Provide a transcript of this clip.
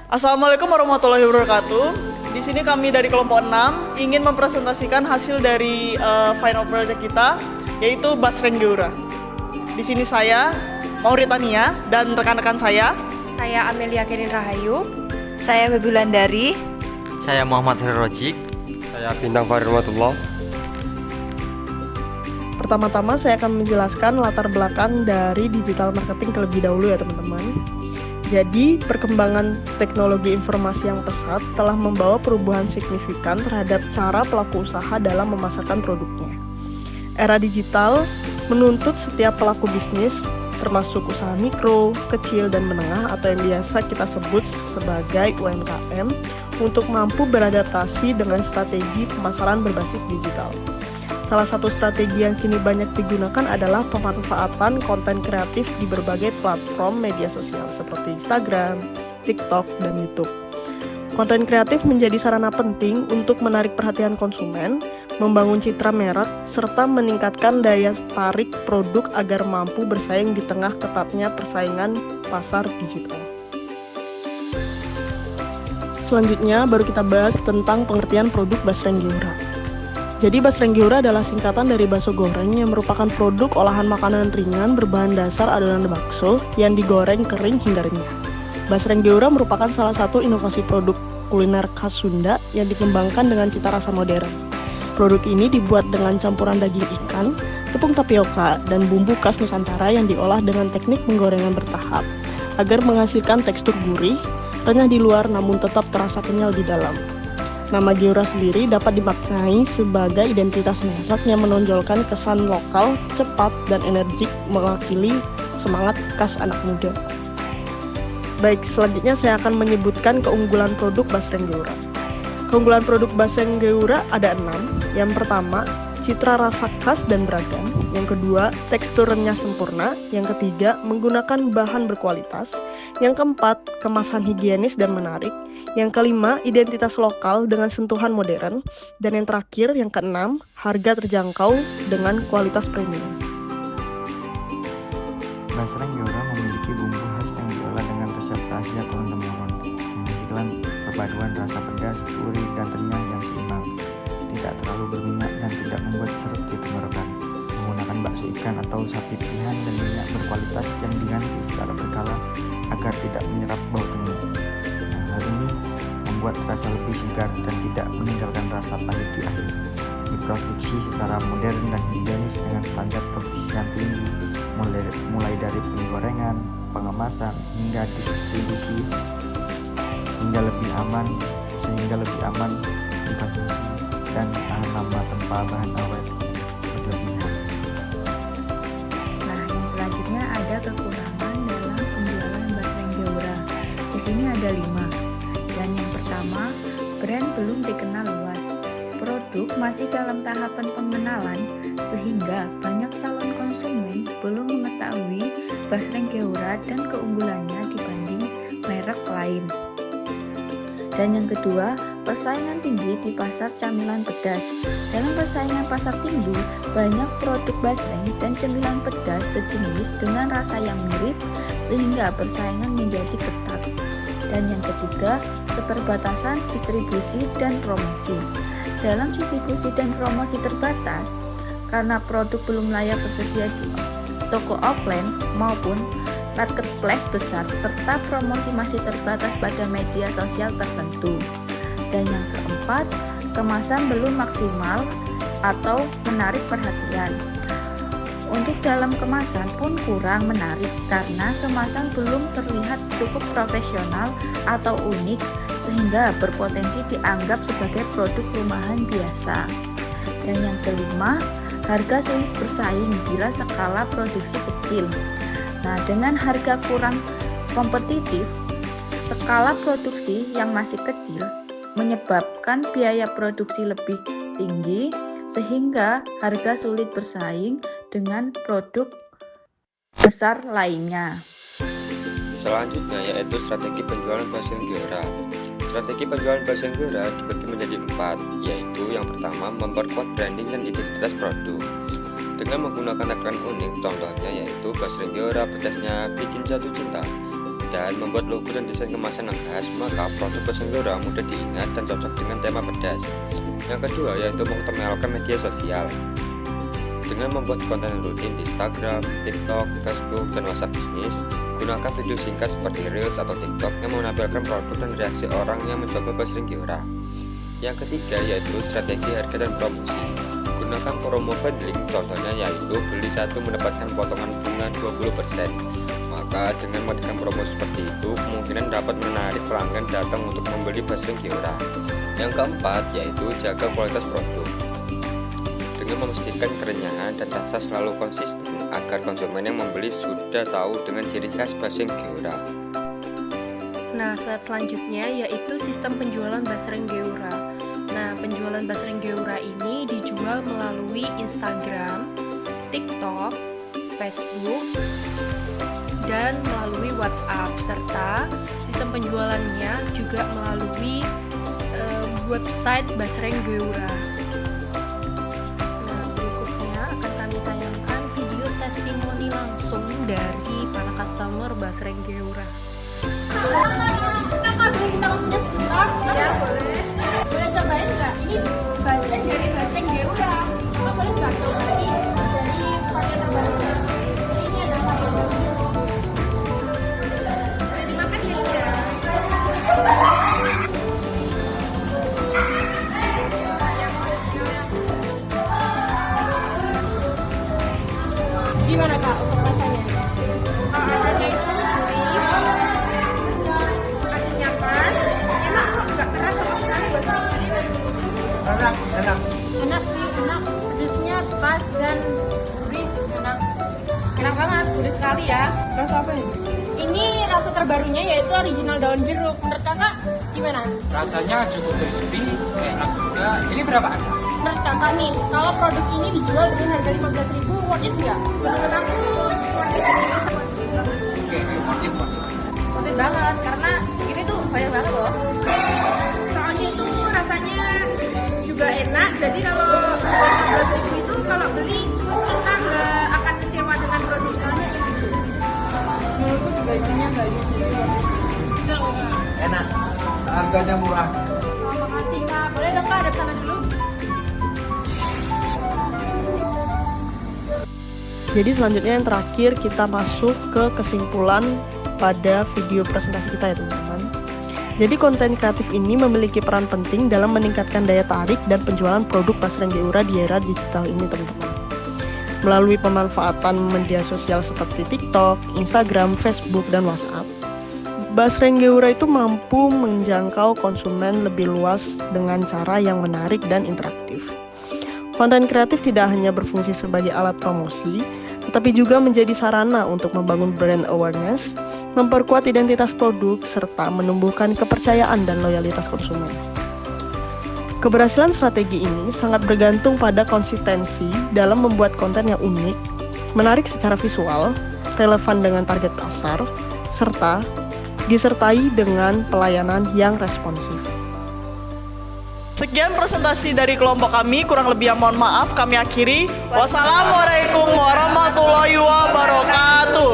Assalamualaikum warahmatullahi wabarakatuh. Di sini kami dari kelompok 6 ingin mempresentasikan hasil dari final project kita, yaitu Basreng Geura. Di sini saya, Mauritania, dan rekan-rekan saya. Saya Amelia Kerin Rahayu. Saya Bebulandari. Saya Muhammad Hirojik. Saya Bintang Farirmatullah. Pertama-tama saya akan menjelaskan latar belakang dari digital marketing terlebih dahulu ya teman-teman. Jadi, perkembangan teknologi informasi yang pesat telah membawa perubahan signifikan terhadap cara pelaku usaha dalam memasarkan produknya. Era digital menuntut setiap pelaku bisnis, termasuk usaha mikro, kecil, dan menengah atau yang biasa kita sebut sebagai UMKM, untuk mampu beradaptasi dengan strategi pemasaran berbasis digital. Salah satu strategi yang kini banyak digunakan adalah pemanfaatan konten kreatif di berbagai platform media sosial seperti Instagram, TikTok, dan YouTube. Konten kreatif menjadi sarana penting untuk menarik perhatian konsumen, membangun citra merek, serta meningkatkan daya tarik produk agar mampu bersaing di tengah ketatnya persaingan pasar digital. Selanjutnya, baru kita bahas tentang pengertian produk Basreng Geura. Jadi Basreng Geura adalah singkatan dari bakso goreng yang merupakan produk olahan makanan ringan berbahan dasar adonan bakso yang digoreng kering hingga renyah. Basreng Geura merupakan salah satu inovasi produk kuliner khas Sunda yang dikembangkan dengan cita rasa modern. Produk ini dibuat dengan campuran daging ikan, tepung tapioka, dan bumbu khas Nusantara yang diolah dengan teknik penggorengan bertahap agar menghasilkan tekstur gurih, renyah di luar namun tetap terasa kenyal di dalam. Nama Geura sendiri dapat dimaknai sebagai identitas merek yang menonjolkan kesan lokal, cepat, dan energik mewakili semangat khas anak muda. Baik, selanjutnya saya akan menyebutkan keunggulan produk Basreng Geura. Keunggulan produk Basreng Geura ada 6. Yang pertama, citra rasa khas dan beragam. Yang kedua, tekstur renyah sempurna. Yang ketiga, menggunakan bahan berkualitas. Yang keempat, kemasan higienis dan menarik. Yang kelima, identitas lokal dengan sentuhan modern. Dan yang terakhir, yang keenam, harga terjangkau dengan kualitas premium. Basreng Geura memiliki bumbu khas yang diolah dengan resep rahasia turun-temurun, menghasilkan perpaduan rasa pedas, gurih, dan renyah yang seimbang. Tidak terlalu berminyak dan tidak membuat seret di tenggorokan. Menggunakan bakso ikan atau sapi pilihan dan minyak berkualitas yang diganti secara berkala agar tidak menyerap bau tengik. Hal ini membuat rasa lebih segar dan tidak meninggalkan rasa pahit di akhir. Diproduksi secara modern dan higienis dengan standar kebersihan tinggi, mulai dari penggorengan, pengemasan, hingga distribusi, sehingga lebih aman dikonsumsi dan tahan lama tanpa bahan awet berlebihan. Nah, yang selanjutnya ada kekurangan dalam penjualan Basreng Geura. Di sini ada 5. Dan yang pertama, brand belum dikenal luas. Produk masih dalam tahapan pengenalan, sehingga banyak calon konsumen belum mengetahui Basreng Geura dan keunggulannya dibanding merek lain. Dan yang kedua, persaingan tinggi di pasar camilan pedas. Dalam persaingan pasar tinggi, banyak produk basreng dan cemilan pedas sejenis dengan rasa yang mirip, sehingga persaingan menjadi ketat. Dan yang ketiga, keterbatasan distribusi dan promosi. Dalam distribusi dan promosi terbatas, karena produk belum layak tersedia di toko offline maupun marketplace besar, serta promosi masih terbatas pada media sosial tertentu. Dan yang keempat, kemasan belum maksimal atau menarik perhatian. Untuk dalam kemasan pun kurang menarik karena kemasan belum terlihat cukup profesional atau unik sehingga berpotensi dianggap sebagai produk rumahan biasa. Dan yang kelima, harga sulit bersaing bila skala produksi kecil. Nah, dengan harga kurang kompetitif, skala produksi yang masih kecil menyebabkan biaya produksi lebih tinggi sehingga harga sulit bersaing dengan produk besar lainnya. Selanjutnya yaitu strategi penjualan Basreng Geura. Strategi penjualan Basreng Geura dibagi menjadi 4, yaitu yang pertama memperkuat branding dan identitas produk dengan menggunakan tagline unik, contohnya yaitu Basreng Geura pedasnya bikin jatuh cinta. dan membuat logo dan desain kemasan yang khas, maka produk Bahasa Anggora mudah diingat dan cocok dengan tema pedas. Yang kedua yaitu mengoptimalkan media sosial. Dengan membuat konten rutin di Instagram, TikTok, Facebook, dan WhatsApp bisnis, gunakan video singkat seperti Reels atau TikTok yang menampilkan produk dan reaksi orang yang mencoba bahasa Anggora. Yang ketiga yaitu strategi harga dan promosi. Gunakan promo bundling, contohnya yaitu beli satu mendapatkan potongan bunga 20%. Maka dengan mengadakan promo seperti itu, kemungkinan dapat menarik pelanggan datang untuk membeli bahasa Anggora. Yang keempat yaitu jaga kualitas produk. Dengan memastikan kerenyahan dan rasa selalu konsisten agar konsumen yang membeli sudah tahu dengan ciri khas bahasa Anggora. Nah, slide selanjutnya yaitu sistem penjualan bahasa Anggora. Nah, penjualan bahasa Anggora ini dijual melalui Instagram, TikTok, Facebook, dan melalui WhatsApp, serta sistem penjualannya juga melalui website bahasa Anggora. Nah, berikutnya akan kami tayangkan video testimoni langsung dari para customer bahasa Anggora. Kakak boleh kita punya sebentar? Ya boleh. Boleh cobain nggak? Ini bagian dari bahasa Anggora. Kakak boleh nggak cobain dari varian terbarunya? Ini ada varian. Terima kasih ya. Gimana Kak untuk rasanya? Rasanya itu asinnya pas, enak kok, nggak keras sama sekali bahasa Inggris. Enak sih, enak. Pedasnya pas dan gurih, enak. Enak banget, gurih sekali ya. Rasa apa ini? Ini rasa terbarunya yaitu original daun jeruk. Menurut kakak gimana? Rasanya cukup crispy, enak juga. Ini berapa harga? Menurut kakak nih, kalau produk ini dijual dengan harga 15.000, worth it nggak? Menurut aku worth it. Oke, worth it. Worth it banget, karena segini tuh banyak banget loh. Soalnya itu rasanya juga enak, jadi kalau 15.000 itu kalau beli kita nggak akan kecewa dengan produknya. Menurutku juga isinya banyak. Enak, harganya murah. Terima kasih Kak. Boleh dong Kak, ada sana dulu. Jadi selanjutnya yang terakhir kita masuk ke kesimpulan pada video presentasi kita ya teman-teman. Jadi konten kreatif ini memiliki peran penting dalam meningkatkan daya tarik dan penjualan produk bahasa Anggora di era digital ini teman-teman. Melalui pemanfaatan media sosial seperti TikTok, Instagram, Facebook, dan WhatsApp, bahasa Anggora itu mampu menjangkau konsumen lebih luas dengan cara yang menarik dan interaktif. Konten kreatif tidak hanya berfungsi sebagai alat promosi, tetapi juga menjadi sarana untuk membangun brand awareness, memperkuat identitas produk, serta menumbuhkan kepercayaan dan loyalitas konsumen. Keberhasilan strategi ini sangat bergantung pada konsistensi dalam membuat konten yang unik, menarik secara visual, relevan dengan target pasar, serta disertai dengan pelayanan yang responsif. Sekian presentasi dari kelompok kami, kurang lebih mohon maaf kami akhiri. Wassalamualaikum warahmatullahi wabarakatuh.